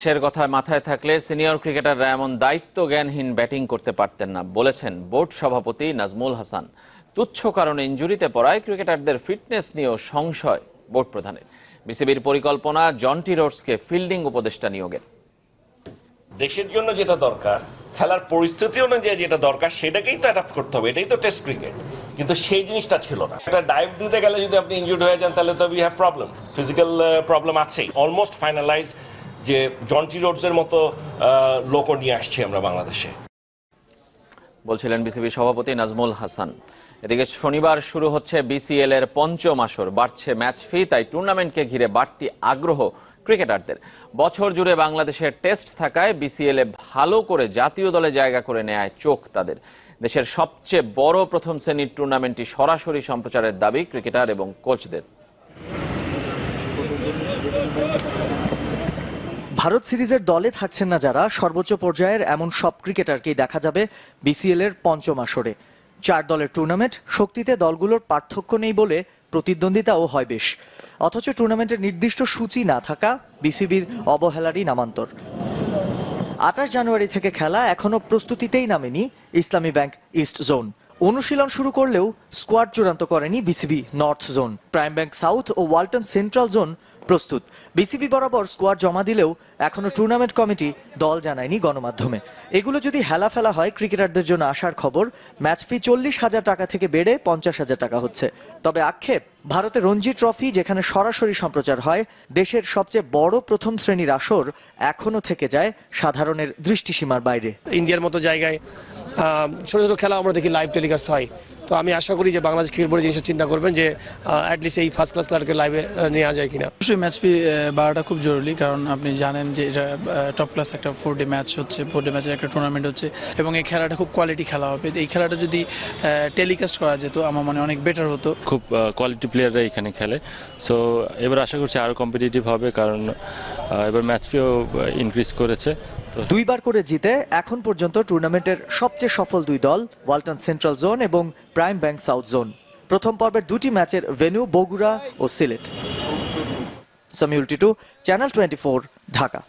দেশের কথা মাথায় থাকলে সিনিয়র ক্রিকেটাররা এমন দায়িত্বজ্ঞানহীন ব্যাটিং করতে পারতেন না বলেছেন বোর্ড সভাপতি নাজমুল হাসান। তুচ্ছ কারণে ইনজুরিতে পড়ায় ক্রিকেটারদের ফিটনেস নিয়েও সংশয় বোর্ড প্রধানের। বিসিবির পরিকল্পনা জন্টি রোডসকে ফিল্ডিং উপদেষ্টা নিয়োগের। দেশের জন্য যেটা দরকার, খেলার পরিস্থিতি অনুযায়ী যেটা দরকার সেটাকেই তো অ্যাডাপ্ট করতে হবে, এটাই তো টেস্ট ক্রিকেট। কিন্তু সেই জিনিসটা ছিল না। একটা ডাইভ দিতে গেলে যদি আপনি ইনজুর্ড হয়ে যান তাহলে তো we have problem, physical problem আছেই। অলমোস্ট ফাইনালাইজ যে জন্টি রোডসের মতো লোকও নিয়ে আসছি আমরা বাংলাদেশে, বলছিলেন বিসিবি সভাপতি নাজমুল হাসান। এদিকে শনিবার শুরু হচ্ছে বিসিএল এর পঞ্চম আসর। বাড়ছে ম্যাচ ফি, তাই টুর্নামেন্টকে ঘিরে বাড়তি আগ্রহ ক্রিকেটারদের। বছর জুড়ে বাংলাদেশের টেস্ট থাকায় বিসিএল এ ভালো করে জাতীয় দলে জায়গা করে নেয় চোখ তাদের। দেশের সবচেয়ে বড় প্রথম শ্রেণীর টুর্নামেন্টটি সরাসরি সম্প্রচারের দাবি ক্রিকেটার এবং কোচদের। ভারত সিরিজের দলে থাকছেন না যারা, সর্বোচ্চ পর্যায়ের এমন সব ক্রিকেটারকেই দেখা যাবে বিসিএল এর পঞ্চম আসরে। 4 দলের টুর্নামেন্ট, শক্তিতে দলগুলোর পার্থক্য নেই বলে প্রতিদ্বন্দ্বিতাও হয় বেশ। অথচ টুর্নামেন্টের নির্দিষ্ট সূচি না থাকা বিসিবির অবহেলারই নামান্তর। 28 জানুয়ারি থেকে খেলা এখনো প্রস্তুতিতেই নামেনি ইসলামী ব্যাংক ইস্ট জোন। অনুশীলন শুরু করলেও স্কোয়াড চূড়ান্ত করেনি BCB North Zone. Prime Bank South ও ওয়ালটন সেন্ট্রাল জোন প্রস্তুত। বিসিবি বরাবর স্কোয়াড জমা দিলেও এখনো টুর্নামেন্ট কমিটি দল জানায়নি গণমাধ্যমে। এগুলো যদি হেলাফেলা হয় ক্রিকেটারদের জন্য আসার খবর, ম্যাচ ফি 40,000 টাকা থেকে বেড়ে 50,000 টাকা হচ্ছে। তবে আক্ষেপ, ভারতের রঞ্জি ট্রফি যেখানে সরাসরি সম্প্রচার হয়, দেশের সবচেয়ে বড় প্রথম শ্রেণীর আসর এখনো থেকে যায় সাধারণের দৃষ্টিসীমার বাইরে। ইন্ডিয়ার মতো জায়গায় ছোট ছোট খেলা আমরা দেখি লাইভ টেলিকাস্ট হয়। তো আমি আশা করি যে বাংলাদেশ ক্রিকেট বোর্ড জিনিসটা চিন্তা করবেন যে অ্যাটলিস্ট এই ফার্স্ট ক্লাস খেলাকে লাইভে নেওয়া যায় কিনা। অবশ্যই ম্যাচ ফি বাড়াটা খুব জরুরি, কারণ আপনি জানেন যে এটা টপ ক্লাস একটা 4 ডে ম্যাচ হচ্ছে, 4 ডে ম্যাচের একটা টুর্নামেন্ট হচ্ছে এবং এই খেলাটা খুব কোয়ালিটি খেলা হবে। এই খেলাটা যদি টেলিকাস্ট করা যেত আমার মনে অনেক বেটার হতো। খুব কোয়ালিটি প্লেয়াররা এখানে খেলে, সো এবার আশা করছি আরও কম্পিটিটিভ হবে, কারণ এবার ম্যাচ ফিও ইনক্রিজ করেছে। 2 বার করে জিতে এখন পর্যন্ত টুর্নামেন্টের সবচেয়ে সফল 2 দল ওয়ালটন সেন্ট্রাল জোন এবং প্রাইম ব্যাংক সাউথ জোন। প্রথম পর্বের 2টি ম্যাচের ভেন্যু বগুড়া ও সিলেট। সামিউল টিটু, চ্যানেল 24, ঢাকা।